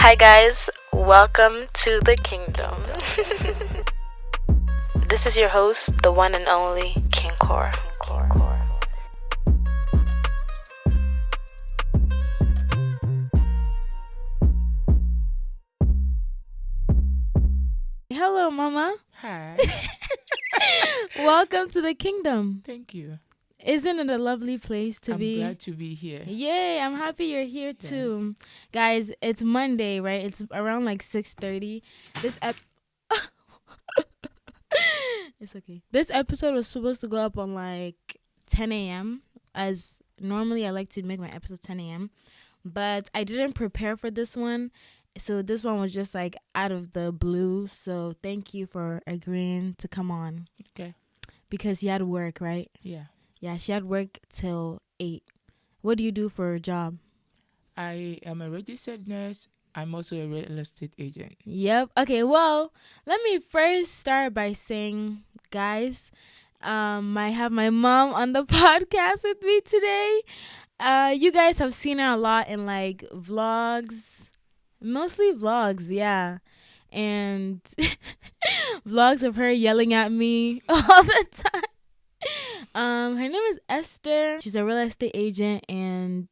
Hi guys, welcome to the kingdom. This is your host, the one and only King Core. Hello, Mama. Hi. Welcome to the kingdom. Thank you. Isn't it a lovely place to be? I'm glad to be here. Yay, I'm happy you're here too. Yes. Guys, it's Monday, right? It's around like 6:30. It's okay. This episode was supposed to go up on like 10 a.m. as normally I like to make my episodes 10 a.m. But I didn't prepare for this one. So this one was just like out of the blue. So thank you for agreeing to come on. Okay. Because you had work, right? Yeah. Yeah, she had work till 8. What do you do for a job? I am a registered nurse. I'm also a real estate agent. Yep. Okay, well, let me first start by saying, guys, I have my mom on the podcast with me today. You guys have seen her a lot in like vlogs. Mostly vlogs, yeah. And vlogs of her yelling at me all the time. Her name is Esther. She's a real estate agent and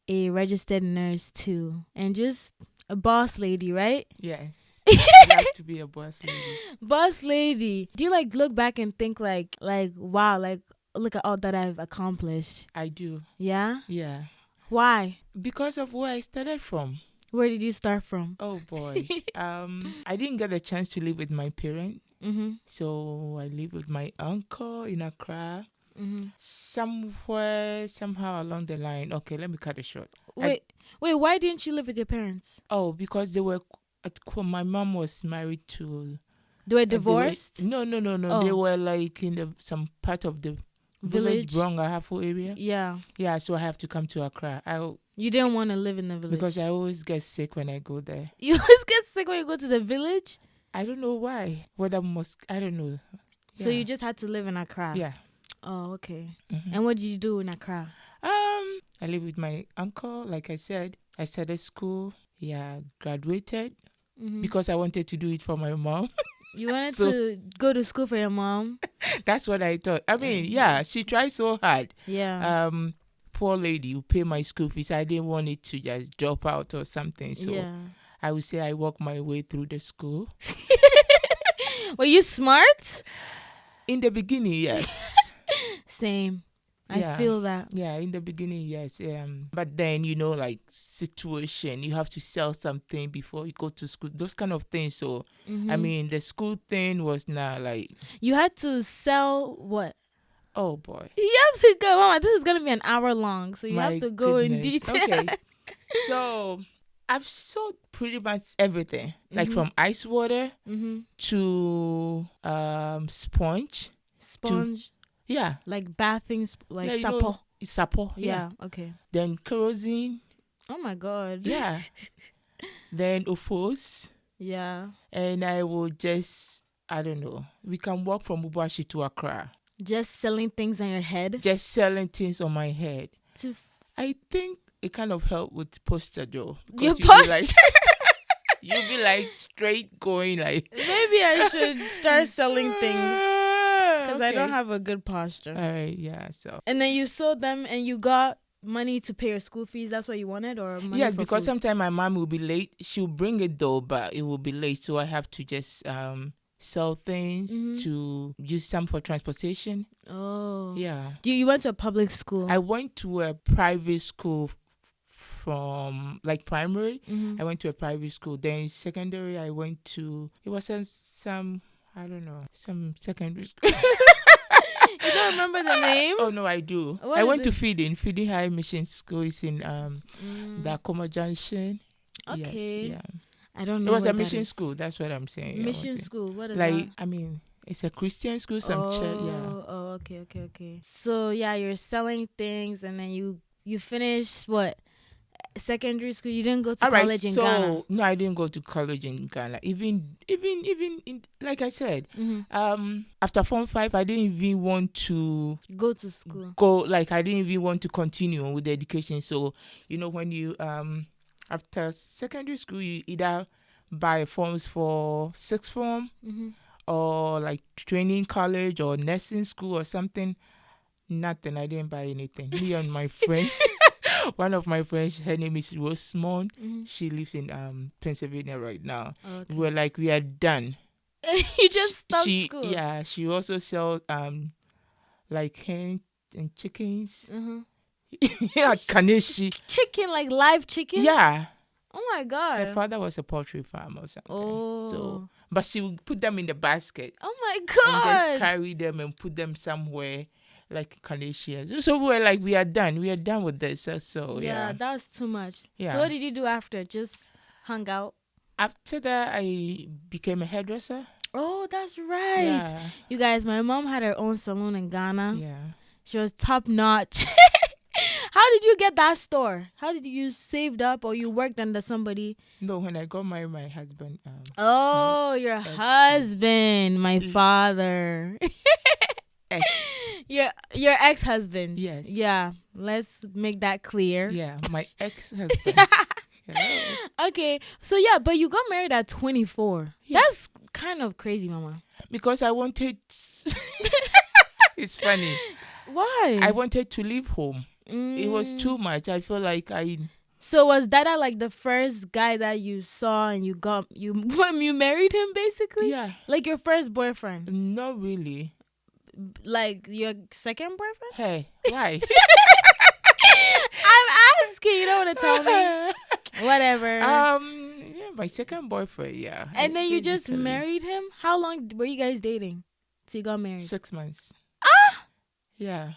a registered nurse too. And just a boss lady, right? Yes. I like to be a boss lady. Boss lady. Do you like look back and think like wow, like look at all that I've accomplished? I do. Yeah? Yeah. Why? Because of where I started from. Where did you start from? Oh boy. I didn't get a chance to live with my parents. Mm-hmm. So I live with my uncle in Accra. Mm-hmm. Somehow along the line. Okay, let me cut it short. Wait, why didn't you live with your parents? Oh, because my mom was married to... They were divorced? No. Oh. They were like in some part of the village Bronga Hafo area. Yeah. Yeah, so I have to come to Accra. You didn't want to live in the village? Because I always get sick when I go there. You always get sick when you go to the village? I don't know why. I don't know. So you just had to live in Accra? Yeah. Oh, okay. Mm-hmm. And what did you do in Accra? I live with my uncle, like I said. I started school. Yeah, graduated. Mm-hmm. Because I wanted to do it for my mom. You wanted to go to school for your mom? That's what I thought. I mean, yeah, she tried so hard. Yeah. Poor lady who paid my school fees. I didn't want it to just drop out or something. So yeah. I would say I walked my way through the school. Were you smart? In the beginning, yes. Same. Yeah. I feel that. Yeah, in the beginning, yes. But then, like situation, you have to sell something before you go to school. Those kind of things. So, Mm-hmm. I mean, the school thing was not like... You had to sell what? Oh, boy. You have to go. Mama, this is going to be an hour long. So you have to go in detail. Okay. So, I've sold pretty much everything. Mm-hmm. Like from ice water to sponge. Yeah. Like bathing, like sapo. Sapo, yeah. Okay. Then kerosene. Oh my God. Yeah. Then Ofos. Yeah. And I will just, I don't know. We can walk from Bubashi to Accra. Just selling things on your head? Just selling things on my head. I think it kind of helped with posture though. Your posture? You'll be like straight going like... Maybe I should start selling things. Because okay. I don't have a good posture. All right, yeah, so. And then you sold them and you got money to pay your school fees. That's what you wanted? Or money yes, for because food? sometimes my mom will be late. She'll bring it though, but it will be late. So I have to just sell things to use some for transportation. Oh. Yeah. You went to a public school? I went to a private school from like primary. I went to a private school. Then secondary, I went to, it was some secondary school. You don't remember the name? Oh, no, I do. I went to Feeding High Mission School. It's in the Akoma Junction. Okay. Yes, yeah. I don't know. It was a mission school. That's what I'm saying. Mission school. What is like, that? I mean, it's a Christian school, some church. Yeah. Oh, okay. So, yeah, you're selling things and then you finish what? Secondary school. You didn't go to college in Ghana? No, I didn't go to college in Ghana. Even in, like I said, after Form 5, I didn't even want to go to school. I didn't even want to continue with the education. So, when you after secondary school, you either buy forms for sixth form or like training college or nursing school or something. Nothing. I didn't buy anything. Me and my friend, one of my friends, her name is Rosemond. She lives in Pennsylvania right now. Okay. We're like, we are done. You just stopped school. Yeah, she also sells like hens and chickens. Yeah, Kaneshi. Chicken, like live chicken? Yeah. Oh my God. Her father was a poultry farmer or something. Oh. So, but she would put them in the basket. Oh my God. And just carry them and put them somewhere like Kaneshi. So we were like, we are done. We are done with this. So yeah. That was too much. Yeah. So what did you do after? Just hung out? After that, I became a hairdresser. Oh, that's right. Yeah. You guys, my mom had her own salon in Ghana. Yeah. She was top notch. How did you get that store? How did you saved up or you worked under somebody? No, when I got married, my husband. Your husband, my father. Ex. Your ex-husband. Yes. Yeah. Let's make that clear. Yeah, my ex-husband. Okay. So yeah, but you got married at 24. Yeah. That's kind of crazy, Mama. Because I wanted. It's funny. Why? I wanted to leave home. It was too much. I feel like So was Dada like the first guy that you saw and you married him basically? Yeah. Like your first boyfriend? Not really. Like your second boyfriend? Hey, why? I'm asking. You don't want to tell me? Whatever. Yeah, my second boyfriend. Yeah. And then you just married him? How long were you guys dating till you got married? 6 months. Yeah.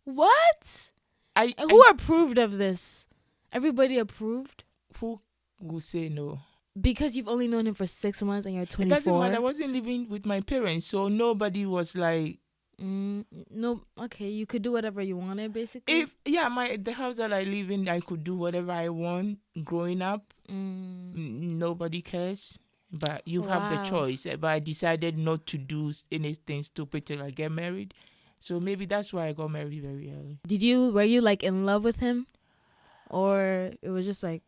What? Who approved of this? Everybody approved? Who will say no? Because you've only known him for 6 months and you're 24. It doesn't matter. I wasn't living with my parents, so nobody was like. No, okay, you could do whatever you wanted, basically. The house that I live in, I could do whatever I want. Growing up, nobody cares, but you have the choice. But I decided not to do anything stupid till I get married. So maybe that's why I got married very early. Were you like in love with him? Or it was just like...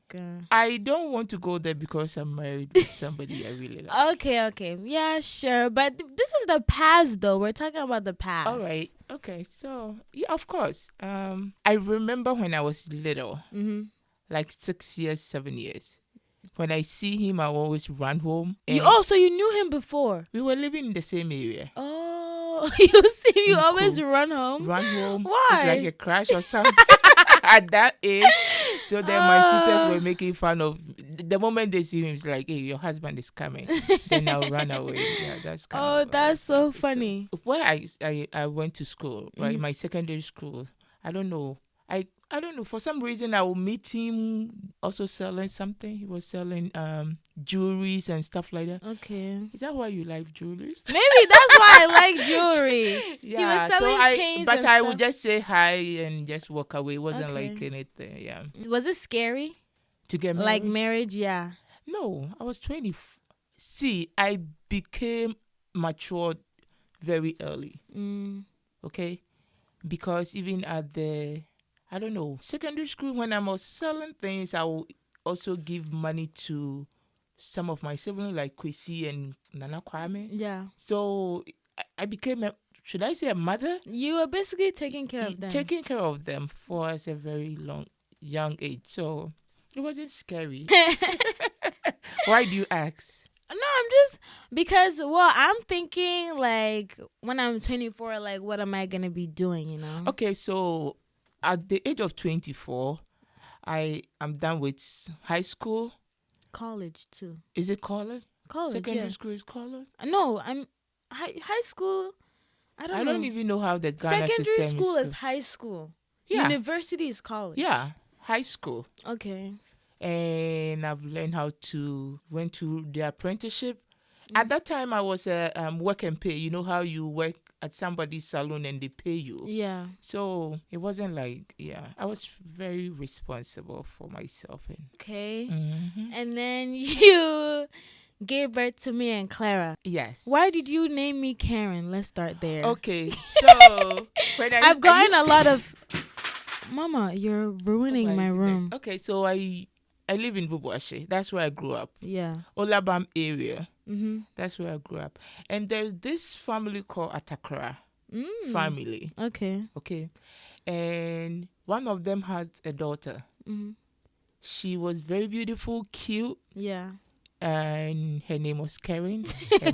I don't want to go there because I'm married with somebody I really like. Okay. Yeah, sure. But this is the past though. We're talking about the past. All right. Okay. So, yeah, of course. I remember when I was little, like 6 years, 7 years. When I see him, I always run home. So you knew him before? We were living in the same area. Oh, you always run home? Run home. Why? It's like a crash or something. At that age. So then my sisters were making fun of. The moment they see him, it's like, hey, your husband is coming. Then I'll run away. Yeah, that's kind of. That's so funny. So, where I went to school, right? My secondary school. I don't know. I don't know. For some reason, I will meet him also selling something. He was selling jewelries and stuff like that. Okay. Is that why you like jewelry? Maybe that's why I like jewelry. Yeah. He was selling chains but and I stuff. would just say hi and just walk away. It wasn't like anything. Yeah. Was it scary? To get married? Like marriage, yeah. No, I was 20. See, I became matured very early. Okay? Because even at I don't know, secondary school, when I was selling things, I would also give money to some of my siblings, like Kwesi and Nana Kwame. Yeah. So I became should I say a mother? You were basically taking care of them. Taking care of them for us a very young age. So it wasn't scary. Why do you ask? No, I'm just because I'm thinking like when I'm 24, like what am I gonna be doing? You know? Okay, so at the age of 24, I am done with high school. College too. Is it college? College. Secondary school is college. No, I'm high school. I don't even know how the Ghana secondary system is. Secondary school is high school. Yeah. University is college. Yeah, high school. Okay. And I've learned went to the apprenticeship. At that time, I was a work and pay. You know how you work at somebody's salon and they pay you. Yeah. So it wasn't like, I was very responsible for myself. Okay. And then you gave birth to me and Clara. Yes. Why did you name me Karen? Let's start there. Okay. So I've gotten a lot of... Mama, you're ruining my room. Okay, so I I live in Bubuashi. That's where I grew up. Yeah. Olabam area. Mm-hmm. That's where I grew up. And there's this family called Atakra family. Okay. Okay. And one of them has a daughter. Mm-hmm. She was very beautiful, cute. Yeah. And her name was Karen. Her,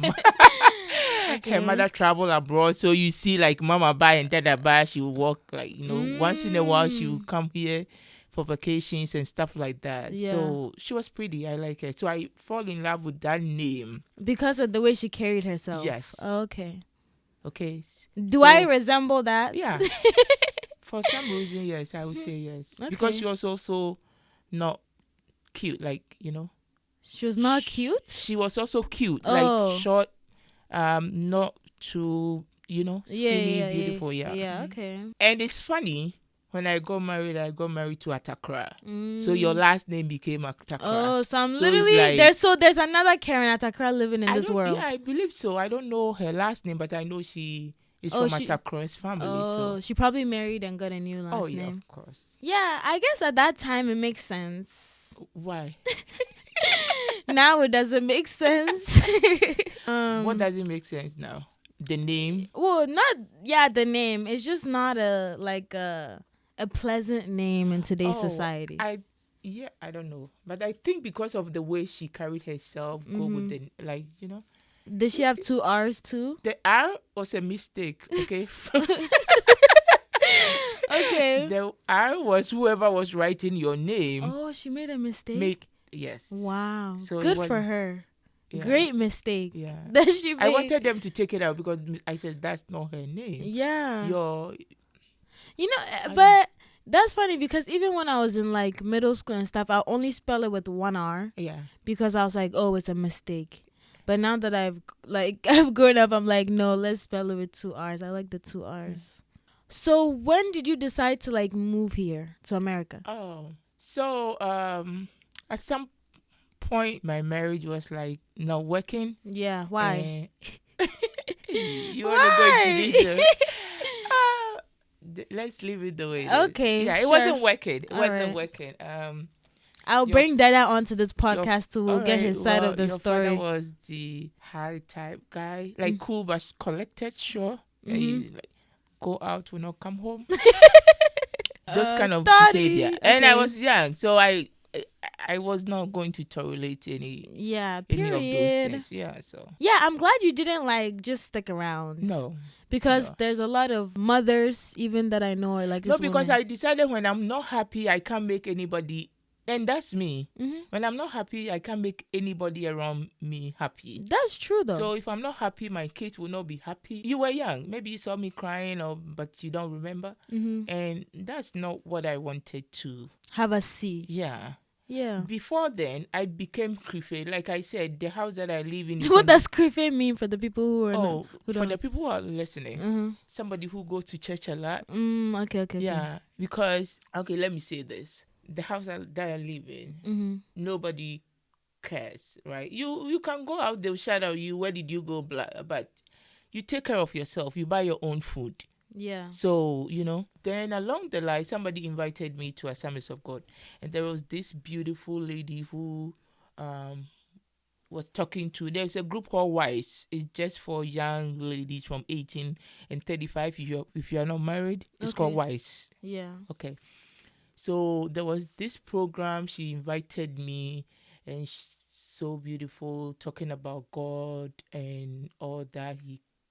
Okay. her mother traveled abroad. So you see like Mama Ba and Dada Ba, she will walk like, once in a while she will come here for vacations and stuff like that. Yeah. So she was pretty. I like her. So I fall in love with that name. Because of the way she carried herself. Yes. Okay. Okay. Do I resemble that? Yeah. For some reason, yes, I would say yes. Okay. Because she was also not cute, like, She was not cute? She was also cute, Oh. like short, not too, skinny, beautiful, yeah. Yeah, okay. And it's funny, when I got married to Atakra. So your last name became Atakra. Oh, so I'm So literally it's like, there's another Karen Atakra living in this world. Yeah, I believe so. I don't know her last name, but I know she is from Atakra's family. Oh, so she probably married and got a new last name. yeah, of course. Yeah, I guess at that time it makes sense. Why? Now it doesn't make sense. What doesn't make sense now? The name? Well, the name. It's just not a pleasant name in today's society. I don't know. But I think because of the way she carried herself, go with the, Did she have 2 R's too? The R was a mistake, okay? Okay. The R was whoever was writing your name. Oh, she made a mistake? Yes. Wow. So good for her. Yeah. Great mistake. Yeah. That she made. I wanted them to take it out because I said that's not her name. Yeah. Your but that's funny because even when I was in like middle school and stuff, I only spell it with 1 R. Yeah. Because I was like, oh, it's a mistake. But now that I've grown up, I'm like, no, let's spell it with 2 R's. I like the 2 R's. So when did you decide to like move here to America? Oh, so at some point my marriage was like not working. Yeah, why? You want to go into detail? Let's leave it the way it is. Okay. Yeah, it sure. wasn't working. It All wasn't right. working. I'll bring Dada onto this podcast to we'll get his side of the your story. Father was the high type guy, like cool but collected, sure. And he, like, go out, will not come home. Those kind of behavior. Okay. And I was young, so I was not going to tolerate any of those things. Yeah, so. Yeah, I'm glad you didn't like just stick around. No. Because there's a lot of mothers even that I know are like this. No, because woman. I decided when I'm not happy, I can't make anybody, and that's me. Mm-hmm. When I'm not happy, I can't make anybody around me happy. That's true though. So if I'm not happy, my kids will not be happy. You were young. Maybe you saw me crying, but you don't remember. Mm-hmm. And that's not what I wanted to have a see. Yeah. Yeah. Before then, I became crife. Like I said, the house that I live in. What does crife mean for the people who are for the people who are listening? Mm-hmm. Somebody who goes to church a lot. Okay. Yeah, because let me say this: the house that I live in, nobody cares, right? You can go out, they'll shout at you. Where did you go? Blah, but you take care of yourself. You buy your own food. Yeah. So, then along the line, somebody invited me to Assemblies of God. And there was this beautiful lady who was talking to, there's a group called WISE. It's just for young ladies from 18 and 35. If you're not married, it's called WISE. Yeah. Okay. So there was this program. She invited me, and she's so beautiful, talking about God and all that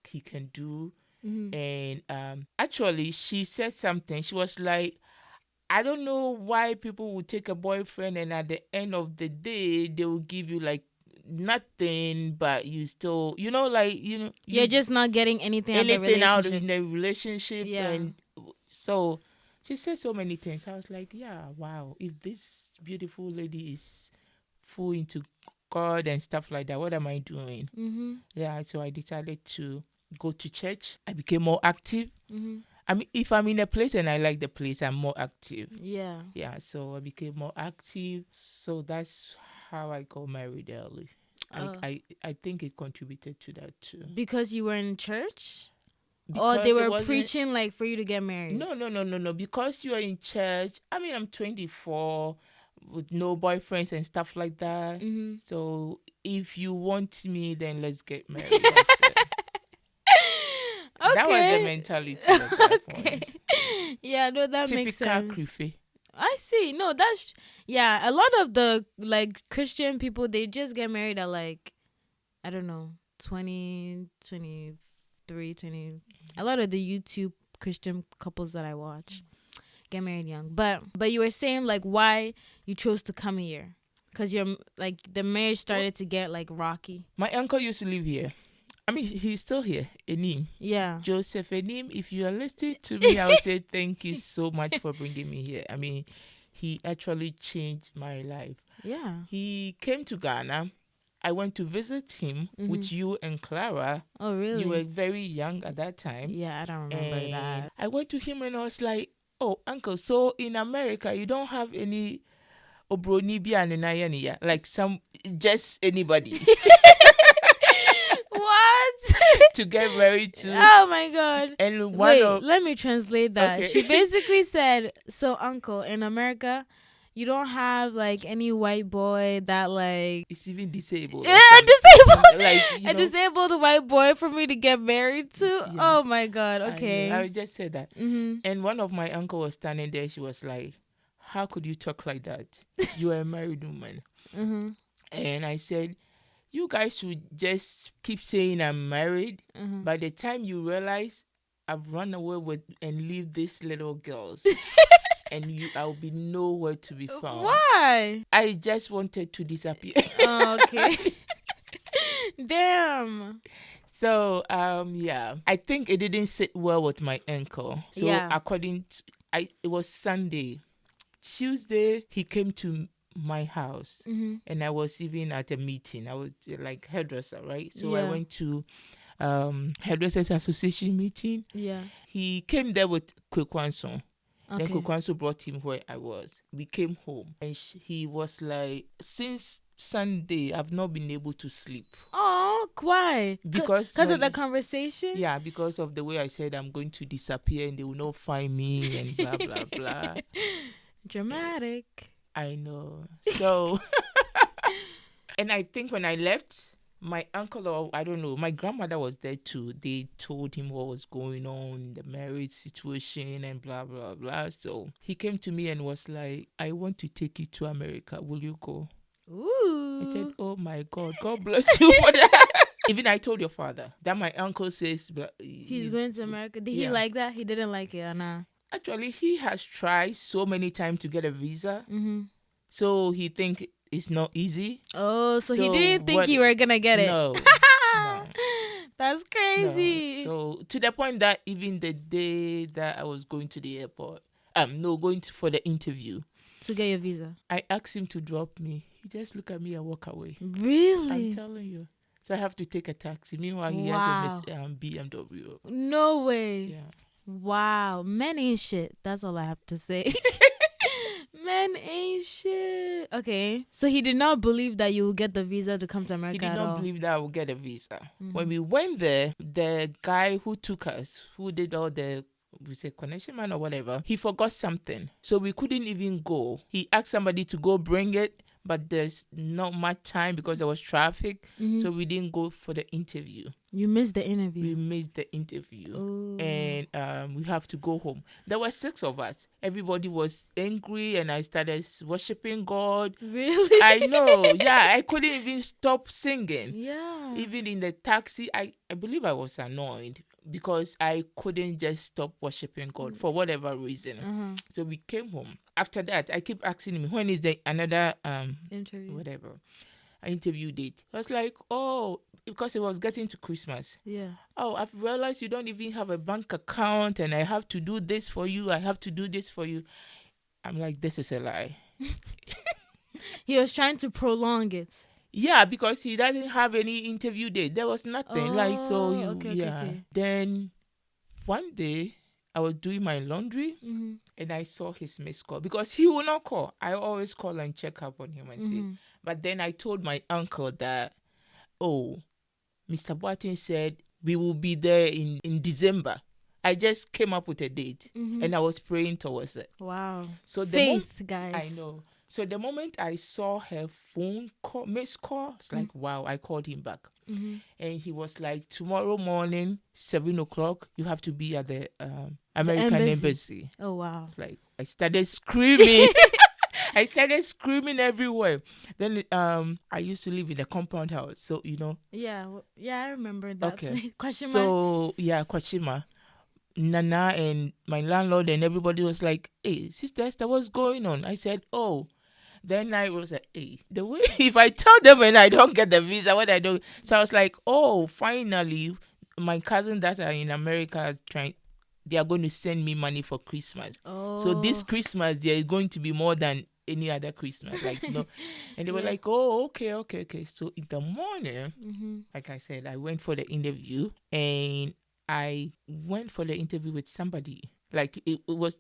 he can do. Mm-hmm. And actually, she said something. She was like, I don't know why people would take a boyfriend and at the end of the day, they will give you like nothing, but you still, you're just not getting anything out of the relationship. Yeah. And so she said so many things. I was like, yeah, wow. If this beautiful lady is full into God and stuff like that, what am I doing? Mm-hmm. Yeah, so I decided to go to church. I became more active. Mm-hmm. I mean, if I'm in a place and I like the place, I'm more active. Yeah. Yeah, so I became more active. So that's how I got married early. I think it contributed to that too. Because you were in church? Or they were preaching like for you to get married? No. Because you are in church. I mean, I'm 24. with no boyfriends and stuff like that. Mm-hmm. So if you want me, then let's get married. That's it. Okay. That was the mentality of that Okay. one. Yeah, no, that makes sense. Typical creepy. I see. No, that's yeah. A lot of the like Christian people, they just get married at like, I don't know, 20, 23, 20. A lot of the YouTube Christian couples that I watch get married young. But you were saying like why you chose to come here, because you're like the marriage started to get like rocky. My uncle used to live here. I mean, he's still here, Enim. Yeah. Joseph Enim, if you are listening to me, I would say thank you so much for bringing me here. I mean, he actually changed my life. Yeah. He came to Ghana. I went to visit him with you and Clara. Oh, really? You were very young at that time. Yeah, I don't remember that. I went to him and I was like, oh, uncle, so in America, you don't have any Obronibia and like just anybody. What? To get married to. Oh my God. And wait, let me translate that. Okay. She basically said, so uncle, in America, you don't have like any white boy that like it's even disabled. Yeah, disabled. Like, a disabled white boy for me to get married to. Yeah. Oh my God. Okay. I just said that. Mm-hmm. And one of my uncle was standing there. She was like, how could you talk like that? You are a married woman. Mm-hmm. And I said, you guys should just keep saying I'm married. Mm-hmm. By the time you realize I've run away with and leave these little girls, and I'll be nowhere to be found. Why? I just wanted to disappear. Oh, okay. Damn. So, yeah, I think it didn't sit well with my uncle. So, according to, it was Sunday. Tuesday, he came to my house, and I was even at a meeting. I was like hairdresser, right? So I went to hairdressers association meeting. Yeah. He came there with Kwekwanso. Okay. Then Kwekwanso brought him where I was. We came home, and he was like, since Sunday, I've not been able to sleep. Oh, why? Because of the conversation? Yeah, because of the way I said I'm going to disappear and they will not find me and blah, blah, blah. Dramatic. I know. So, and I think when I left, my uncle, or I don't know, my grandmother was there too. They told him what was going on, the marriage situation and blah, blah, blah. So he came to me and was like, I want to take you to America. Will you go? Ooh. I said, oh my God, God bless you for that. Even I told your father that my uncle says he's going to America. Did he like that? He didn't like it, or nah? Actually, he has tried so many times to get a visa. Mm-hmm. So he think it's not easy. Oh, so he didn't think you were going to get it. No. That's crazy. No. So to the point that even the day that I was going to the airport, for the interview. To get your visa. I asked him to drop me. He just looked at me and walked away. Really? I'm telling you. So I have to take a taxi. Meanwhile, he has a BMW. No way. Yeah. Wow. Men ain't shit. That's all I have to say. Men ain't shit. Okay. So he did not believe that you would get the visa to come to America He did not believe that I would get a visa. Mm-hmm. When we went there, the guy who took us, who did all the connection man or whatever, he forgot something. So we couldn't even go. He asked somebody to go bring it, but there's not much time because there was traffic. Mm-hmm. So we didn't go for the interview. You missed the interview. We missed the interview. Ooh. And we have to go home. There were 6 of us. Everybody was angry and I started worshiping God. Really? I know. Yeah, I couldn't even stop singing. Yeah. Even in the taxi, I believe I was annoyed because I couldn't just stop worshiping God for whatever reason. Uh-huh. So we came home. After that, I keep asking him, when is the another interview date? I was like, oh, because it was getting to Christmas. Yeah. Oh, I've realized you don't even have a bank account and I have to do this for you. I have to do this for you. I'm like, this is a lie. He was trying to prolong it. Yeah, because he doesn't have any interview date. There was nothing. Okay. Then one day I was doing my laundry and I saw his missed call because he will not call. I always call and check up on him and see. But then I told my uncle that, Mr. Boateng said we will be there in December. I just came up with a date and I was praying towards it. Wow. So faith, guys. I know. So the moment I saw her phone call, missed call, it's like, wow, I called him back. Mm-hmm. And he was like, tomorrow morning, 7:00, you have to be at the The American embassy. Oh, wow. It's like, I started screaming. I started screaming everywhere. Then I used to live in a compound house. So, Yeah, I remember that. okay. Question mark. So, yeah, Kwashima. Nana and my landlord and everybody was like, hey, Sister Esther, what's going on? I said, oh. Then I was like, hey, the way if I tell them and I don't get the visa, what I do? So I was like, oh, finally, my cousin that are in America is they are going to send me money for Christmas. Oh. So this Christmas, there is going to be more than any other Christmas. Like, and they were Yeah. like, oh, okay. So in the morning, like I said, I went for the interview and I went for the interview with somebody. Like it was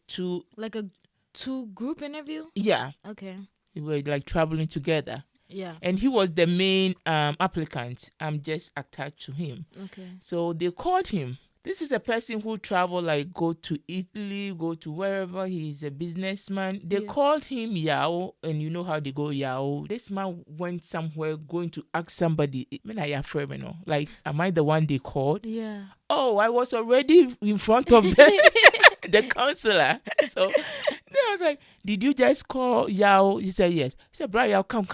like a 2 group interview? Yeah. Okay. We were like traveling together. Yeah. And he was the main applicant. I'm just attached to him. Okay. So they called him. This is a person who travel, like go to Italy, go to wherever. He's a businessman. They called him Yao, and you know how they go Yao. This man went somewhere going to ask somebody, like, am I the one they called? Yeah. Oh, I was already in front of the counselor. So then I was like, did you just call Yao? He said, yes. He said, bro, Yao, come.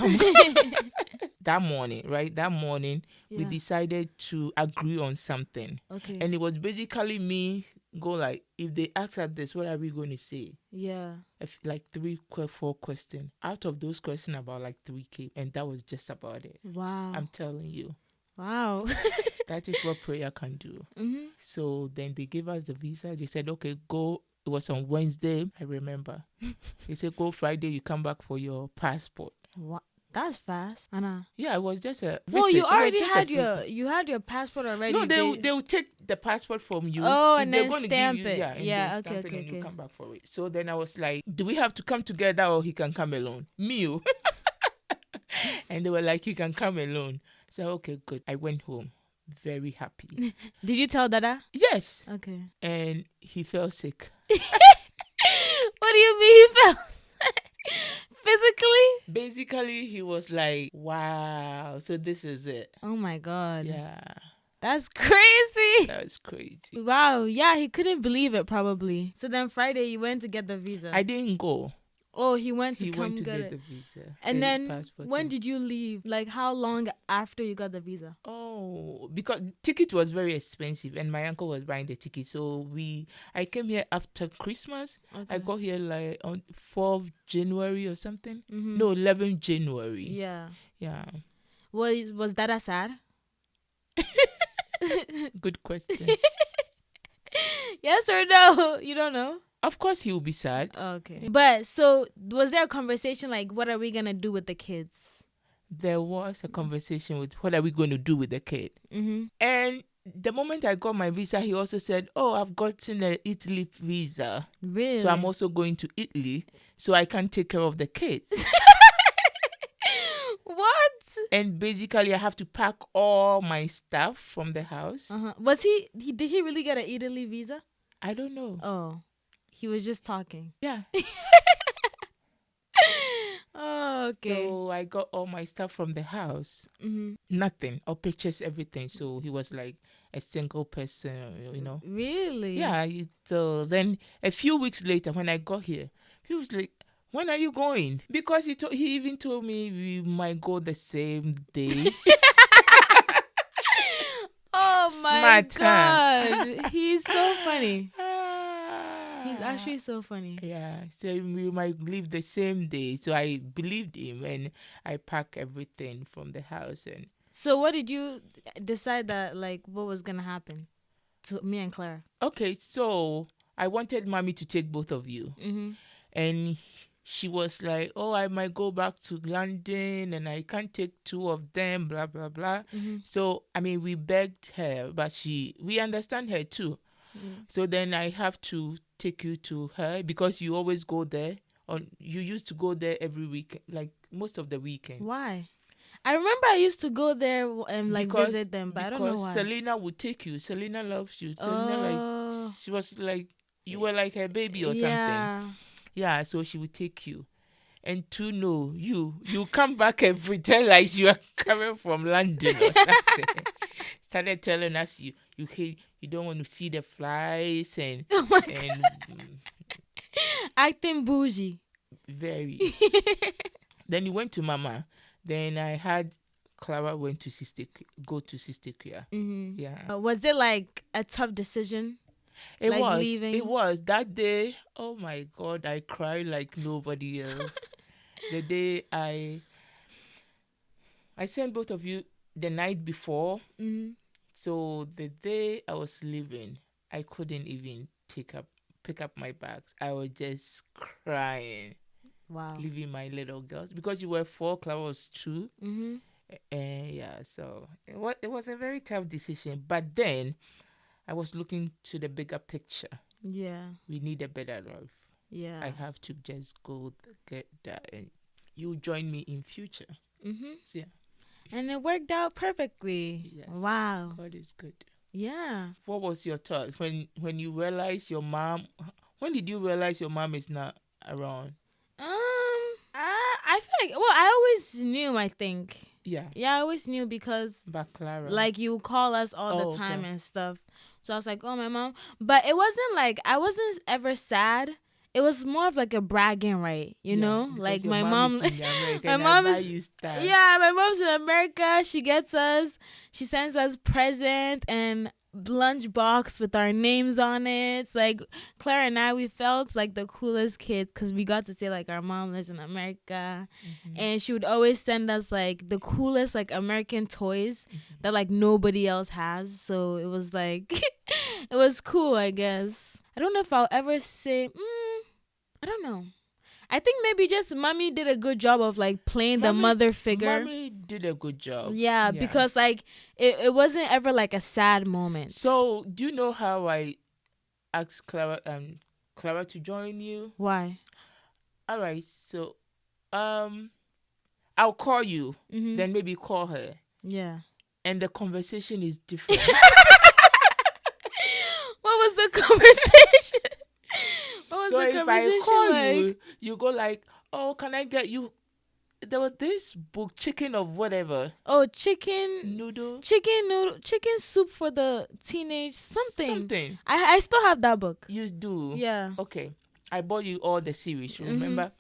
That morning, we decided to agree on something. Okay. And it was basically me go like, if they ask us this, what are we going to say? Yeah. Like 4 questions. Out of those questions, about like 3K. And that was just about it. Wow. I'm telling you. Wow. That is what prayer can do. Mm-hmm. So then they gave us the visa. They said, okay, go. It was on Wednesday, I remember. They said, go Friday, you come back for your passport. What? That's fast, Anna. Yeah, it was just a visit. Well, you already had your passport already. No, they will take the passport from you. Oh, and then going stamp to give it. you, and Okay. you come back for it. So then I was like, do we have to come together or he can come alone? Me. And they were like, he can come alone. So okay, good. I went home very happy. Did you tell Dada? Yes. Okay. And he fell sick. What do you mean he fell? Physically? Basically, he was like, wow, so this is it. Oh my God. Yeah. That's crazy. That was crazy. Wow. Yeah, he couldn't believe it probably. So then Friday you went to get the visa. I didn't go. Oh, he went to He come went to get get it. the visa. And then passport when did you leave? Like how long after you got the visa? Oh, because ticket was very expensive and my uncle was buying the ticket. So I came here after Christmas. Okay. I got here like on 4th January or something. Mm-hmm. No, 11th January. Yeah. Yeah. Was Dada sad? Good question. Yes or no? You don't know? Of course he will be sad. Okay. But so was there a conversation like, what are we going to do with the kids? There was a conversation with what are we going to do with the kid. Mm-hmm. And the moment I got my visa, he also said, oh, I've gotten an Italy visa. Really? So I'm also going to Italy so I can take care of the kids. What? And basically I have to pack all my stuff from the house. Uh-huh. Did he really get an Italy visa? I don't know. Oh, he was just talking. Yeah. Oh, okay. So I got all my stuff from the house. Mm-hmm. Nothing. Or pictures, everything. So he was like a single person, Really? Yeah. So then a few weeks later when I got here, he was like, when are you going? Because he even told me we might go the same day. Oh my Smart, God. huh? He's so funny. He's actually so funny. Yeah, so we might leave the same day. So I believed him and I packed everything from the house. And so what did you decide that, like, what was going to happen to me and Clara? Okay, so I wanted mommy to take both of you. Mm-hmm. And she was like, oh, I might go back to London and I can't take 2 of them, blah, blah, blah. Mm-hmm. So, I mean, we begged her, but we understand her too. Mm-hmm. So then I have to take you to her because you always go there. You used to go there every week, like most of the weekend. Why? I remember I used to go there and visit them, but I don't know why. Because Selena would take you. Selena loves you. Selena, she was like, you were like her baby or something. Yeah, so she would take you. and two, no, you come back and pretend like you are coming from London or something. Started telling us you hate, you don't want to see the flies and Oh my and acting bougie. very. Then you went to Mama. Then I had Clara went to go to Sister Kia. Mm-hmm. Yeah. Was it like a tough decision? It like was. leaving? It was. That day, oh my God, I cried like nobody else. The day I sent both of you the night before. Mm-hmm. So the day I was leaving, I couldn't even pick up my bags. I was just crying. Wow. Leaving my little girls because you were 4, Clara was 2. Mm-hmm. And yeah, so it was a very tough decision. But then I was looking to the bigger picture. Yeah. We need a better life. Yeah. I have to just go get that, and you join me in future. Mm-hmm. So, yeah. And it worked out perfectly. Yes. Wow. God is good. Yeah. What was your thought when you realized your mom? When did you realize your mom is not around? I feel like, well, I always knew, I think. Yeah. Yeah, I always knew because But Clara. like you call us all the time okay. and stuff. So I was like, oh, my mom. But it wasn't like, I wasn't ever sad. It was more of like a bragging right, you know? Like my mom is in America, my and mom I is that. yeah, my mom's in America. She gets us, she sends us present and lunchbox with our names on it. It's like Clara and I, we felt like the coolest kids because we got to say like our mom lives in America. And she would always send us like the coolest like American toys that like nobody else has. So it was like it was cool, I guess. I don't know if I'll ever say I don't know. I think maybe just mommy did a good job of like playing the mother figure. Mommy did a good job. Yeah, because like it wasn't ever like a sad moment. So do you know how I asked Clara to join you? Why? All right, so I'll call you, then maybe call her. Yeah. And the conversation is different. What was the conversation? What was so the if conversation I call like? you go like, oh, can I get you? There was this book, chicken of whatever. Oh, chicken noodle, chicken soup for the teenage something. I still have that book. You do? Yeah. Okay, I bought you all the series. Remember?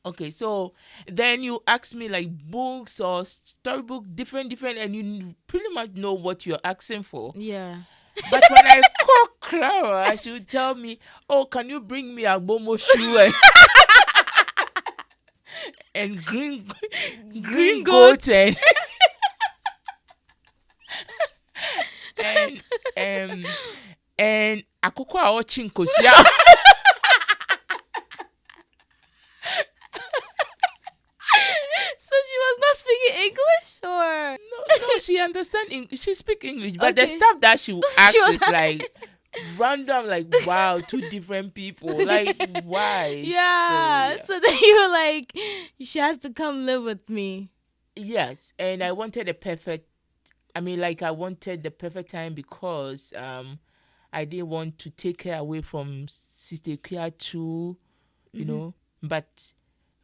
Okay, so then you ask me like books or storybook, different, and you pretty much know what you're asking for. Yeah. But when I call Clara, she would tell me, "Oh, can you bring me a Momo shoe and green goat and and akoko a watching kosia." So she was not speaking English, or no, she understands. She speak English, but the stuff that she asks is like random, like wow, 2 different people, like why? Yeah. So then you were like, she has to come live with me. Yes, and I wanted the perfect. I wanted the perfect time because I didn't want to take her away from Sister Kia too, you know. But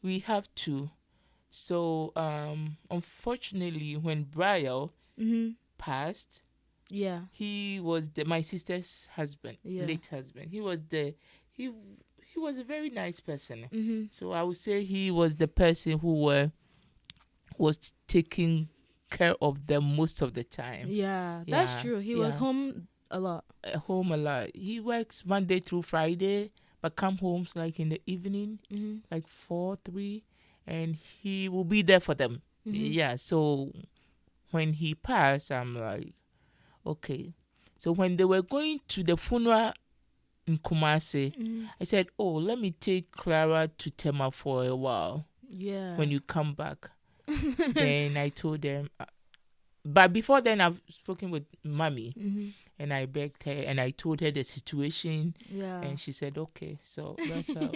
we have to. So unfortunately, when Brian passed, he was my sister's husband, late husband. He was he was a very nice person. So I would say he was the person who was taking care of them most of the time. Yeah, that's true. He was home a lot. He works Monday through Friday, but come home like in the evening, like 4-3. And he will be there for them. Yeah, so when he passed, I'm like, okay. So when they were going to the funeral in Kumasi, I said, oh, let me take Clara to Tema for a while. Yeah. When you come back. Then I told them, but before then I've spoken with Mommy. And I begged her and I told her the situation. Yeah. And she said, okay. So that's how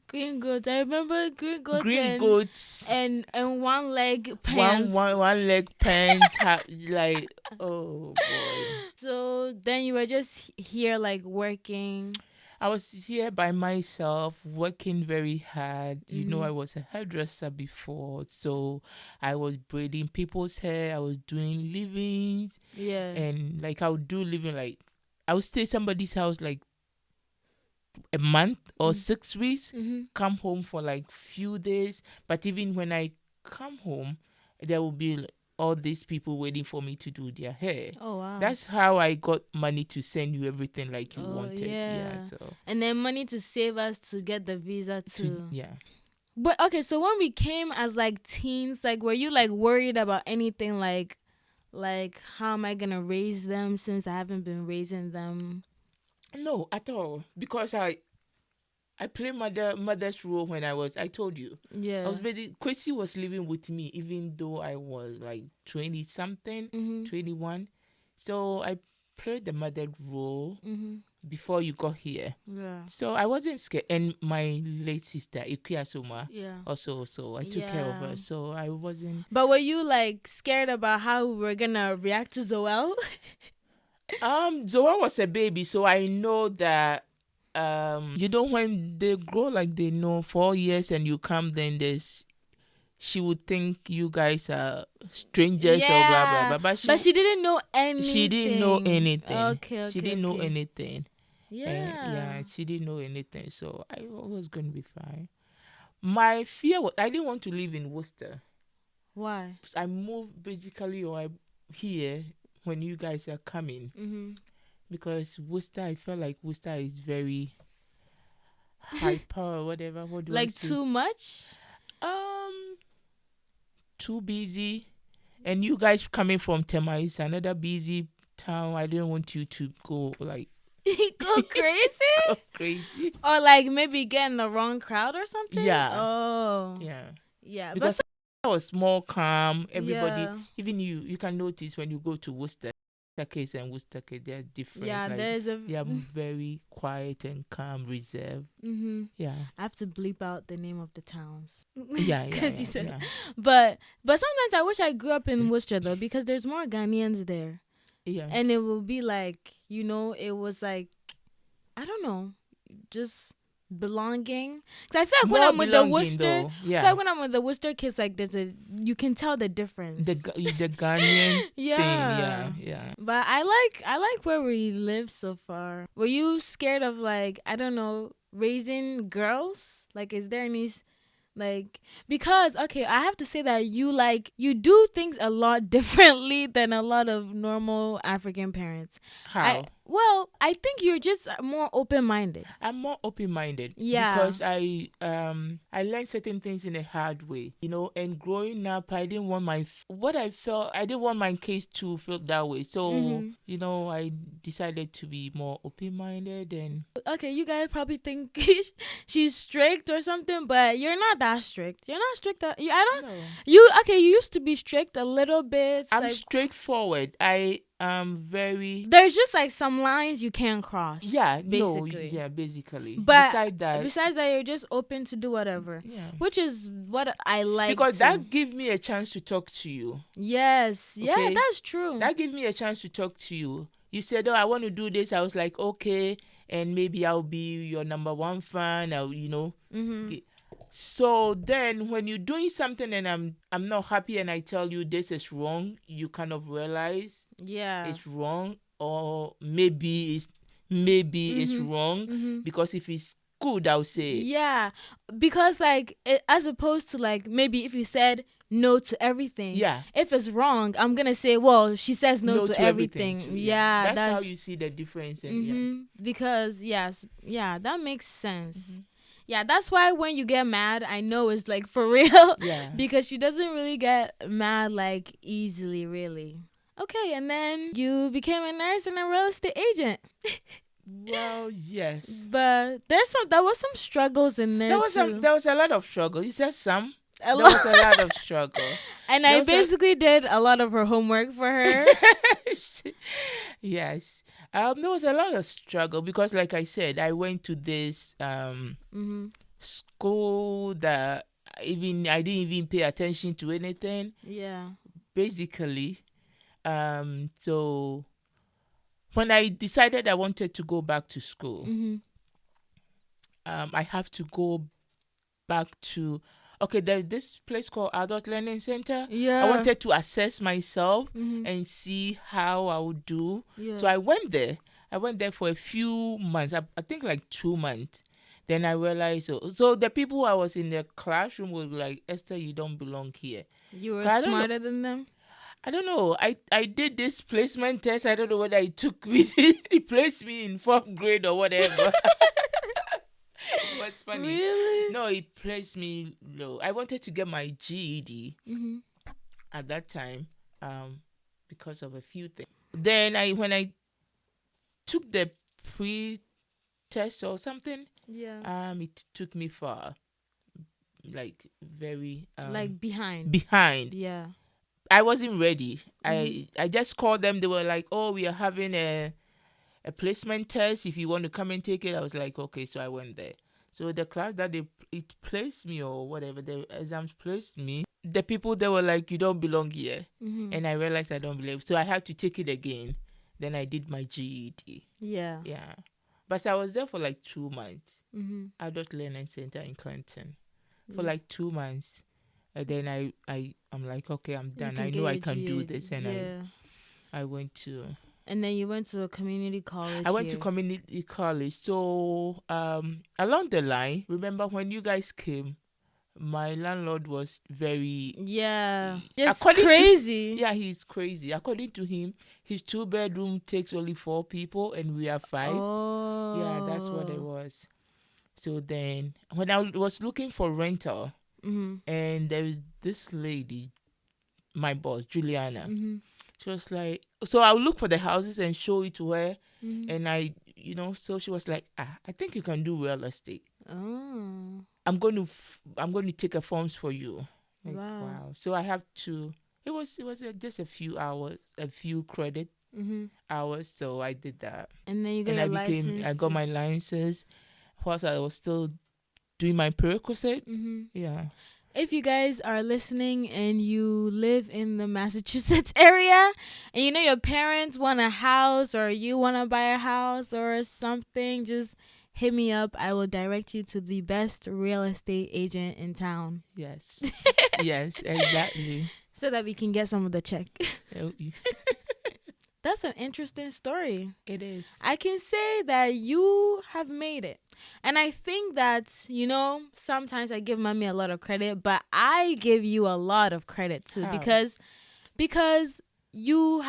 green goats. I remember green goats. And one leg pants. One leg pants. Like, oh boy. So then you were just here like working. I was here by myself, working very hard. You know, Mhm. I was a hairdresser before, so I was braiding people's hair. I was doing livings, Yeah. and like I would do living like I would stay somebody's house like a month or 6 weeks, Mhm. come home for like few days. But even when I come home, there will be all these people waiting for me to do their hair. Oh wow. That's how I got money to send you everything like you Oh wanted. Yeah, yeah. so And then money to save us to get the visa too. yeah. But okay, so when we came as like teens, like were you like worried about anything like how am I gonna raise them since I haven't been raising them? No, at all. Because I played mother's role when I told you. I Yeah. was busy. Kwesi was living with me even though I was like 20 something, Mhm. 21. So I played the mother role Mhm. before you got here. Yeah. So I wasn't scared. And my late sister, Ikuya Soma, Yeah. also, so I took care of her. So I wasn't. But were you like scared about how we were gonna react to Zoel? Zoa was a baby, so I know that you know when they grow like they know 4 years and you come, then she would think you guys are strangers or blah blah Yeah. blah. But But she didn't know anything. she didn't know anything. Okay, She didn't know anything. Yeah. Yeah, she didn't know anything. So I was gonna be fine. My fear was I didn't want to live in Worcester. Why? I moved basically here when you guys are coming Mhm. because Worcester. I felt like Worcester is very hyper or whatever. What do I Like say? too much? Um, too busy. And you guys coming from Tema is another busy town. I didn't want you to go like Go crazy? go crazy. Or like maybe get in the wrong crowd or something? Yeah. Oh. Yeah. Yeah. Because I was more calm. Everybody, Yeah. even you can notice when you go to Worcester case and Worcester case, they're different. Yeah, like, there's a they are very quiet and calm, reserved. Mhm. Yeah. I have to bleep out the name of the towns. Yeah, Because yeah, you said yeah. But sometimes I wish I grew up in Worcester though, because there's more Ghanaians there. Yeah. And it will be like, it was like, I don't know, just belonging. Because I feel like when More I'm with the belonging, Worcester, though. I Yeah. feel like when I'm with the Worcester kids, like you can tell the difference. The Ghanaian Yeah. thing, yeah. But I like where we live so far. Were you scared of like, I don't know, raising girls? Like, is there any like, because okay, I have to say that you do things a lot differently than a lot of normal African parents. How? I think you're just more open-minded. I'm more open-minded. Yeah. Because I learned certain things in a hard way, and growing up, I didn't want I didn't want my kids to feel that way. So, I decided to be more open-minded and. Okay, you guys probably think she's strict or something, but you're not that strict. You're not strict. I don't. No. You used to be strict a little bit. I'm like, straightforward. I am very. There's just like some lines you can't cross. Yeah, basically. No, yeah, basically. But besides that, you're just open to do whatever. Yeah. Which is what I like. Because that gives me a chance to talk to you. Yes. Okay? Yeah, that's true. That gives me a chance to talk to you. You said, "Oh, I want to do this." I was like, "Okay," and maybe I'll be your number one fan. Okay. So then, when you're doing something and I'm not happy, and I tell you this is wrong, you kind of realize it's wrong, or maybe it's wrong, because if it's good, I'll say it. Yeah, because like as opposed to like maybe if you said no to everything. Yeah. If it's wrong, I'm gonna say, well, she says no to everything. Too, yeah, that's how you see the difference. And because that makes sense. Yeah, that's why when you get mad, I know it's like for real. Yeah. Because she doesn't really get mad like easily, really. Okay, and then you became a nurse and a real estate agent. Well, yes. But there was some struggles in there. There was a lot of struggle. You said some. There was a lot of struggle. And I basically did a lot of her homework for her. Yes. There was a lot of struggle because, like I said, I went to this school that I didn't even pay attention to anything. Yeah. Basically. So when I decided I wanted to go back to school, I have to go back to, okay, there's this place called Adult Learning Center. I Yeah. wanted to assess myself Mhm. and see how I would do. Yeah. So I went there. I went there for a few months. I think like 2 months. Then I realized, so the people who I was in the classroom were like, Esther, you don't belong here. You were 'Cause I don't know. smarter than them. I don't know. I did this placement test. I don't know whether it took me. It placed me in 4th grade or whatever. What's funny? Really? No, it placed me low. I wanted to get my GED Mhm. at that time, because of a few things. Then when I took the pre-test or something, Yeah. it took me far, like very Like behind. behind. Yeah. I wasn't ready. Mhm. I just called them. They were like, "Oh, we are having a placement test. If you want to come and take it." I was like, "Okay." So I went there. So the class that it placed me, or whatever the exams placed me, the people, they were like, "You don't belong here," Mhm. and I realized I don't belong. So I had to take it again. Then I did my GED. Yeah. Yeah, but I was there for like 2 months. Mhm. Adult Learning Center in Clinton for Yeah. like 2 months. And then I'm like, okay, I'm You done. can I get know I your can do GED. this, and Yeah. I went to And then you went to a community college I went to here. community college. So along the line, remember when you guys came, my landlord was very, Yeah. Just according to, crazy. yeah, he's crazy. According to him, his 2-bedroom takes only 4 people and we are 5. Oh. Yeah, that's what it was. So then when I was looking for rental, Mhm. and there was this lady, my boss, Juliana. Mhm. She was like, so I'll look for the houses and show it to her. Mhm. And so she was like, I think you can do real estate. Oh. I'm going to take a forms for you. Like, Wow. wow. So I have to, it was just a few hours, a few credit Mhm. hours. So I did that. And then you got And your I license. got my licenses. Whilst I was still doing my prerequisite. Mhm. Yeah. If you guys are listening and you live in the Massachusetts area and you know your parents want a house or you want to buy a house or something, just hit me up. I will direct you to the best real estate agent in town. Yes. Yes, exactly. So that we can get some of the check. Oh, That's an interesting story. it is. I can say that you have made it. And I think that, sometimes I give mommy a lot of credit, but I give you a lot of credit too. How? Because you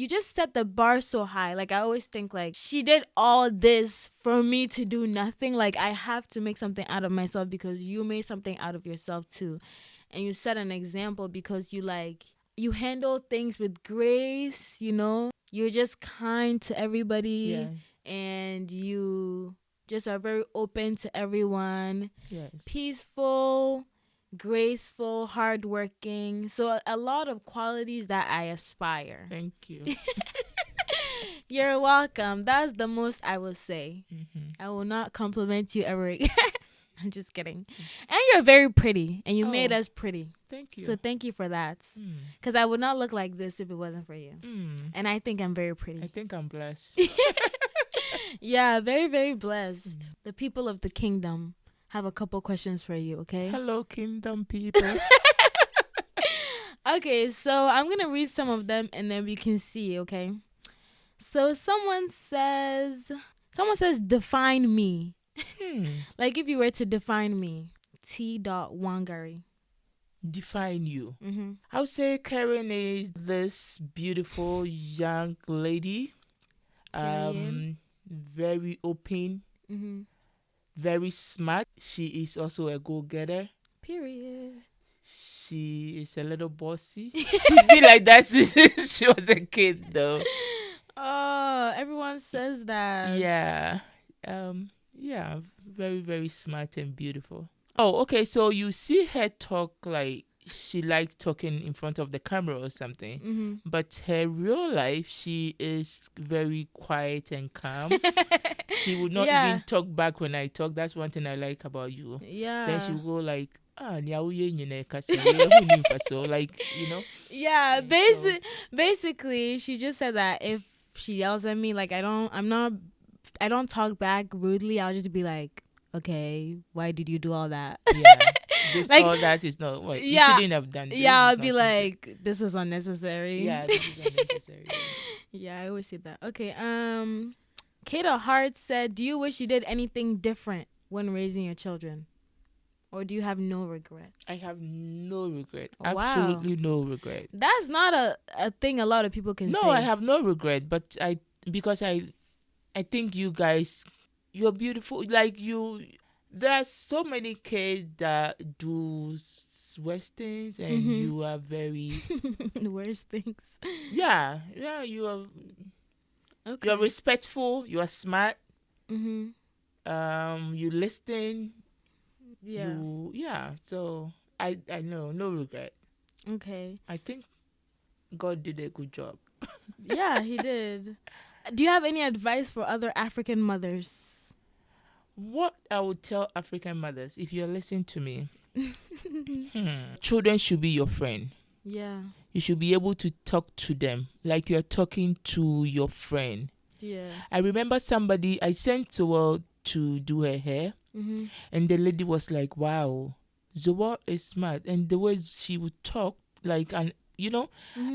just set the bar so high. Like I always think like she did all this for me to do nothing. Like I have to make something out of myself because you made something out of yourself too. And you set an example because you handle things with grace, You're just kind to everybody. Yeah. And you just are very open to everyone. Yes. Peaceful, graceful, hardworking. So a lot of qualities that I aspire. Thank you. You're welcome. That's the most I will say. Mm-hmm. I will not compliment you ever again. I'm just kidding. And you're very pretty. And you made us pretty. Thank you. So thank you for that. Because I would not look like this if it wasn't for you. And I think I'm very pretty. I think I'm blessed. Yeah, very, very blessed. The people of the kingdom have a couple questions for you, okay? Hello, kingdom people. Okay, so I'm going to read some of them and then we can see, okay? So someone says, define me. Like if you were to define me. T. Wangari. Define you. Mm-hmm. I would say Karen is this beautiful young lady. Very open. Mm-hmm. Very smart. She is also a go-getter. Period. She is a little bossy. She's been like that since she was a kid, though. Oh, everyone says that. Yeah. Yeah, very, very smart and beautiful. Oh, okay. So you see her talk like she likes talking in front of the camera or something. Mm-hmm. But her real life, she is very quiet and calm. She would not even talk back when I talk. That's one thing I like about you. Yeah. Then she will go like, like, Yeah, basically, she just said that if she yells at me, like I don't talk back rudely. I'll just be like, okay, why did you do all that? Yeah. This Like, all that is not what you yeah, shouldn't have done this. yeah, I'll It's be not sincere. like, this was unnecessary. Yeah, this is unnecessary. Yeah, I always say that. Okay, Kata Hart said, do you wish you did anything different when raising your children? Or do you have no regrets? I have no regret. Wow. Absolutely no regret. That's not a thing a lot of people can say. No, I have no regret, but because I think you guys, you're beautiful. Like there are so many kids that do worse things, and you are very worse things. yeah, you are. Okay. You're respectful. You are smart. Mhm. You listen. Yeah. So I know no regret. Okay. I think God did a good job. Yeah, he did. Do you have any advice for other African mothers? What I would tell African mothers, if you're listening to me, children should be your friend. Yeah. You should be able to talk to them like you're talking to your friend. Yeah. I remember somebody I sent to her to do her hair, and the lady was like, wow, Zoa is smart. And the way she would talk, like, and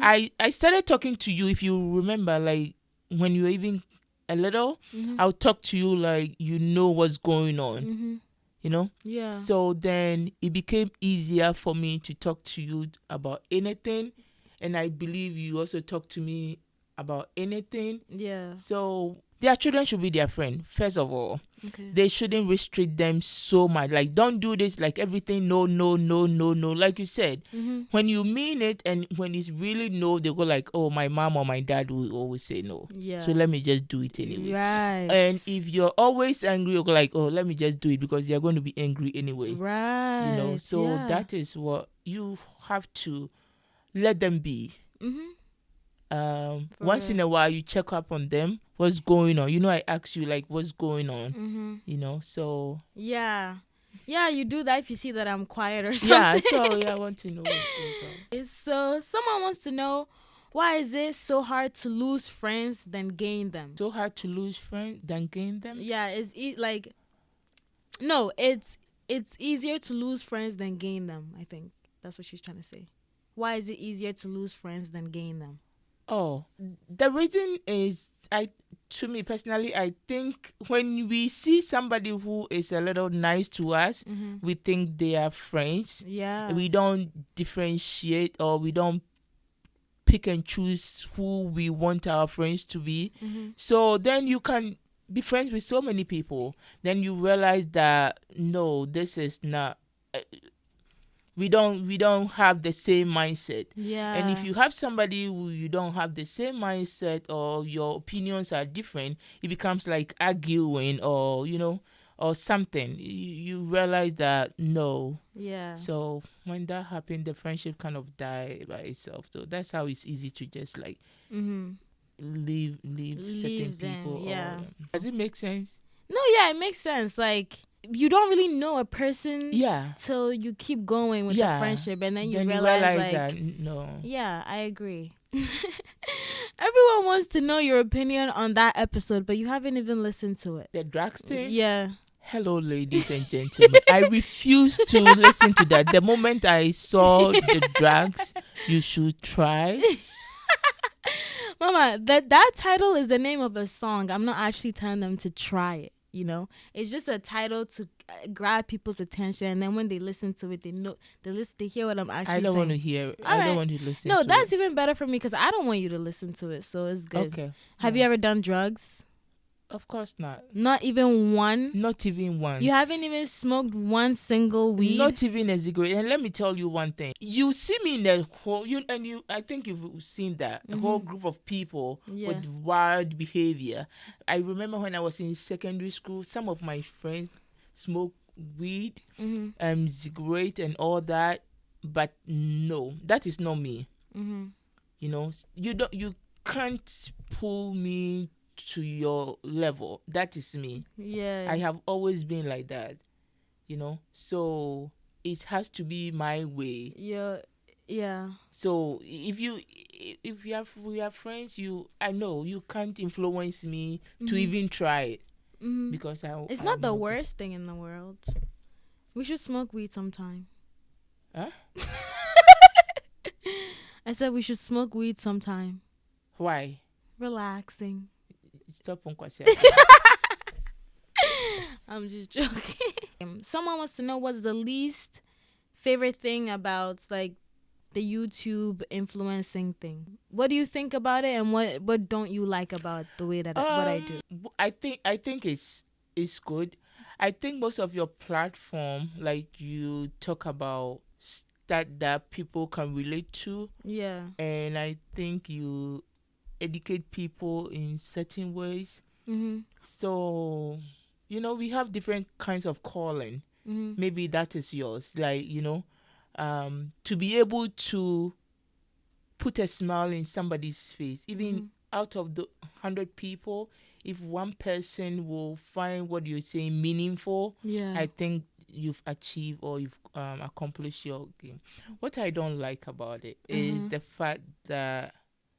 I started talking to you, if you remember, like when you were even a little, I'll talk to you like you know what's going on. Yeah. So then it became easier for me to talk to you about anything, and I believe you also talk to me about anything. Yeah. So their children should be their friend, first of all. Okay. They shouldn't restrict them so much. Like, don't do this, like everything, no. Like you said, when you mean it and when it's really no, they go like, oh, my mom or my dad will always say no. Yeah. So let me just do it anyway. Right. And if you're always angry, you're like, oh, let me just do it because they're going to be angry anyway. Right. So that is what you have to let them be. Once in a while you check up on them, what's going on. I ask you like what's going on. So yeah, you do that if you see that I'm quiet or something. I want to know what's going on. So someone wants to know, why is it so hard to lose friends than gain them? So hard to lose friends than gain them? Yeah, it's easier to lose friends than gain them. I think that's what she's trying to say. Why is it easier to lose friends than gain them? Oh, the reason is, to me personally, I think when we see somebody who is a little nice to us, we think they are friends. Yeah. We don't differentiate, or we don't pick and choose who we want our friends to be. So then you can be friends with so many people. Then you realize that, no, this is not... we don't have the same mindset. Yeah. And if you have somebody who you don't have the same mindset, or your opinions are different, it becomes like arguing, or or something. You realize that no. Yeah. So when that happened, the friendship kind of died by itself. So that's how it's easy to just like leave certain them, people. yeah. Does it make sense? No, yeah, it makes sense. Like, you don't really know a person till you keep going with the friendship, and then you realize like, that no. Yeah, I agree. Everyone wants to know your opinion on that episode, but you haven't even listened to it. The drugs thing? Yeah. Hello, ladies and gentlemen. I refuse to listen to that. The moment I saw the drugs, you should try. Mama, that title is the name of a song. I'm not actually telling them to try it. It's just a title to grab people's attention, and then when they listen to it, they hear what I'm actually saying. I don't want to hear it. I don't want to listen to it. No, that's even better for me, because I don't want you to listen to it, so it's good. Okay. Have you ever done drugs? Of course not. Not even one? Not even one. You haven't even smoked one single weed? Not even a cigarette. And let me tell you one thing. You see me in the whole, I think you've seen that, a whole group of people with wild behavior. I remember when I was in secondary school, some of my friends smoked weed, cigarette and all that. But no, that is not me. You can't pull me to your level. That is me. Yeah. I have always been like that. So it has to be my way. Yeah. So if we are friends, I know you can't influence me to even try it. because It's I not have the no. worst thing in the world. We should smoke weed sometime. Huh? I said we should smoke weed sometime. Why? Relaxing. Stop on kwasi. I'm just joking. Someone wants to know what's the least favorite thing about like the YouTube influencing thing. What do you think about it, and what don't you like about the way that what I do? I think it's good. I think most of your platform, like you talk about that people can relate to, Yeah. and I think you educate people in certain ways. So, we have different kinds of calling. Maybe that is yours. Like, to be able to put a smile in somebody's face, even out of the 100 people, if one person will find what you're saying meaningful, Yeah. I think you've achieved or you've accomplished your game. What I don't like about it is the fact that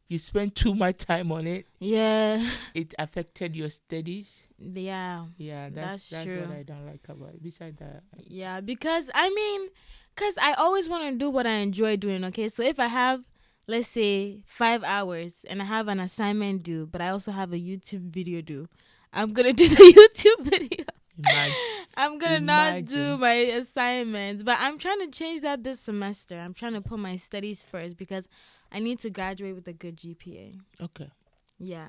you spend too much time on it. Yeah. It affected your studies. Yeah. Yeah, that's true. what I don't like about it. Besides that, Yeah, because I always want to do what I enjoy doing. Okay, so if I have, let's say, 5 hours and I have an assignment due, but I also have a YouTube video due, I'm gonna do the YouTube video. I'm gonna not do my assignments, but I'm trying to change that this semester. I'm trying to put my studies first because I need to graduate with a good GPA. Okay. Yeah.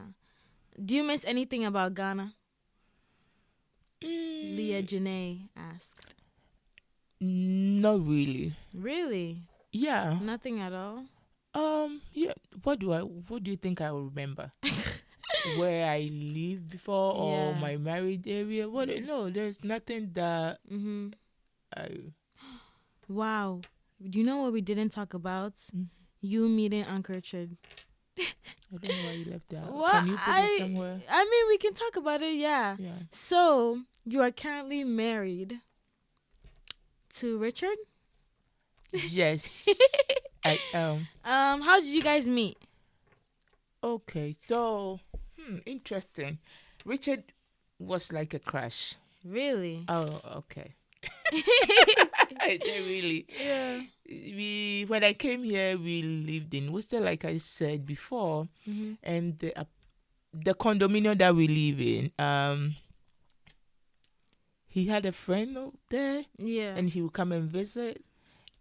Do you miss anything about Ghana? Leah Janae asked. Not really. Really? Yeah. Nothing at all? Yeah. What do you think I will remember? Where I lived before or my married area? No, there's nothing that Wow. Do you know what we didn't talk about? You meeting Uncle Richard. I don't know why you left that. What? Can you put it somewhere? I mean, we can talk about it, yeah. So, you are currently married to Richard? Yes. I am. How did you guys meet? Okay, so interesting. Richard was like a crush. Really? Oh, okay. I said really. Yeah. When I came here, we lived in Worcester, like I said before, and the condominium that we live in, he had a friend out there, and he would come and visit,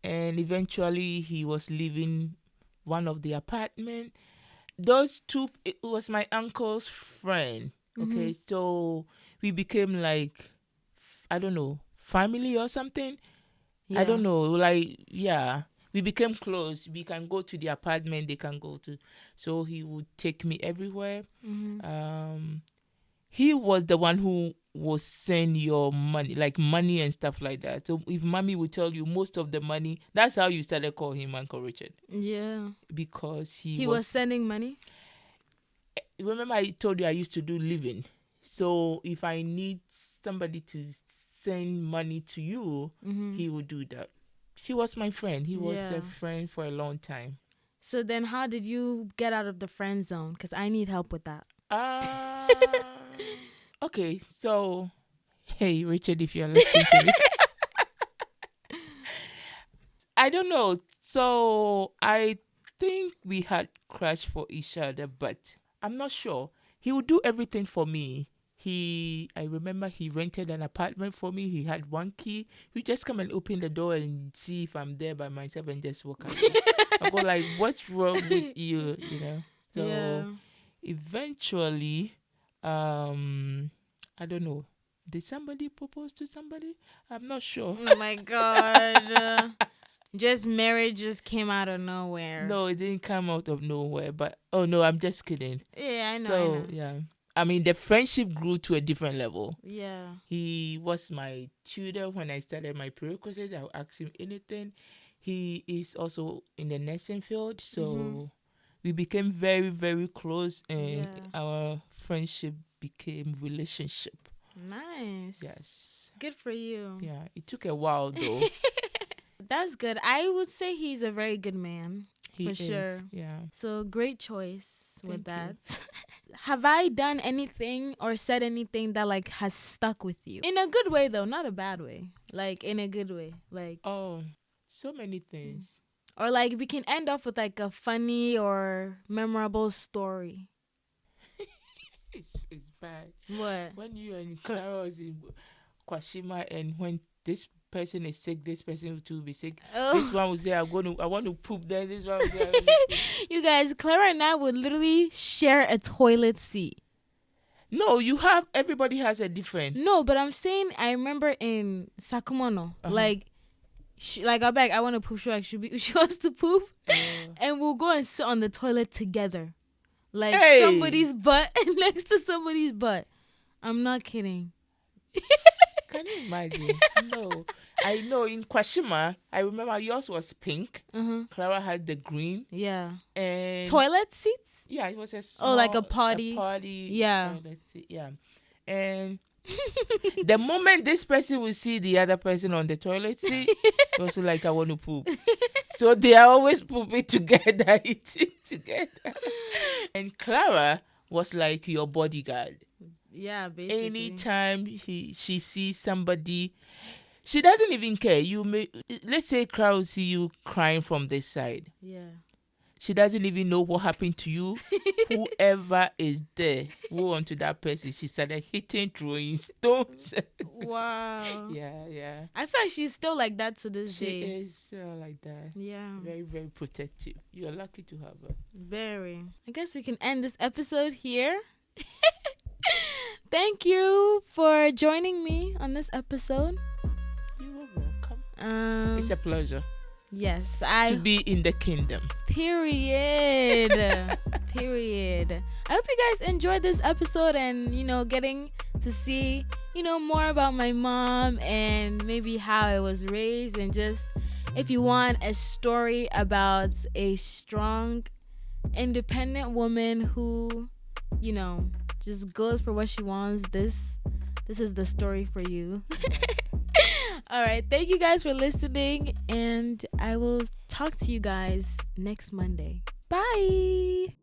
and eventually he was living one of the apartment. Those two, it was my uncle's friend. Okay, so we became like, I don't know, family or something. I don't know, like, yeah, we became close. We can go to the apartment, they can go to. So he would take me everywhere. He was the one who will send your money, like money and stuff like that. So if mommy would tell you most of the money, that's how you started calling him Uncle Richard. Yeah. Because he was sending money? Remember I told you I used to do living. So if I need somebody to send money to you, he would do that. He was my friend. He was a friend for a long time. So then how did you get out of the friend zone? Because I need help with that. Okay, so, hey, Richard, if you're listening to me. I don't know. So I think we had crushed for each other, but I'm not sure. He would do everything for me. I remember he rented an apartment for me. He had one key. He just come and open the door and see if I'm there by myself and just walk out. I go like, what's wrong with you? So eventually, I don't know. Did somebody propose to somebody? I'm not sure. Oh my God. Just marriage just came out of nowhere. No, it didn't come out of nowhere. But, oh no, I'm just kidding. Yeah, I know. So, yeah. I mean, the friendship grew to a different level. Yeah. He was my tutor when I started my prerequisites. I would ask him anything. He is also in the nursing field. So we became very, very close. And our friendship became relationship. Nice. Yes. Good for you. Yeah. It took a while, though. That's good. I would say he's a very good man. He For is. sure. Yeah. So great choice with Thank that. Have I done anything or said anything that like has stuck with you? In a good way though, not a bad way. Like in a good way. Like Oh, so many things. or like we can end off with like a funny or memorable story. It's bad. What? When you and Clara was in Kwashima, and when this person is sick, this person will be sick. This Oh. one will say, I want to poop there. This one will say, I want to poop. You guys, Clara and I would literally share a toilet seat. No, everybody has a different. No, but I'm saying I remember in Sakumono, like I beg, I want to poop. She wants to poop, and we'll go and sit on the toilet together, like somebody's butt next to somebody's butt. I'm not kidding. Can you imagine? No, I know in Kwashima, I remember yours was pink. Clara had the green. Yeah. And toilet seats. Yeah, it was a small, like a potty. Yeah. Toilet seat. Yeah. And the moment this person will see the other person on the toilet seat, also like, I want to poop. So they are always pooping together, eating together. And Clara was like your bodyguard. Yeah, basically. Anytime she sees somebody, she doesn't even care. Let's say Clara will see you crying from this side. Yeah. She doesn't even know what happened to you. Whoever is there, go on to that person. She started hitting, throwing stones. Wow. Yeah. I feel like she's still like that to this day. She is still like that. Yeah. Very, very protective. You're lucky to have her. Very. I guess we can end this episode here. Thank you for joining me on this episode. You are welcome. It's a pleasure. Yes, to be in the kingdom. Period. Period. I hope you guys enjoyed this episode and, getting to see, more about my mom and maybe how I was raised, and just if you want a story about a strong, independent woman who, just goes for what she wants, this is the story for you. All right. Thank you guys for listening, and I will talk to you guys next Monday. Bye.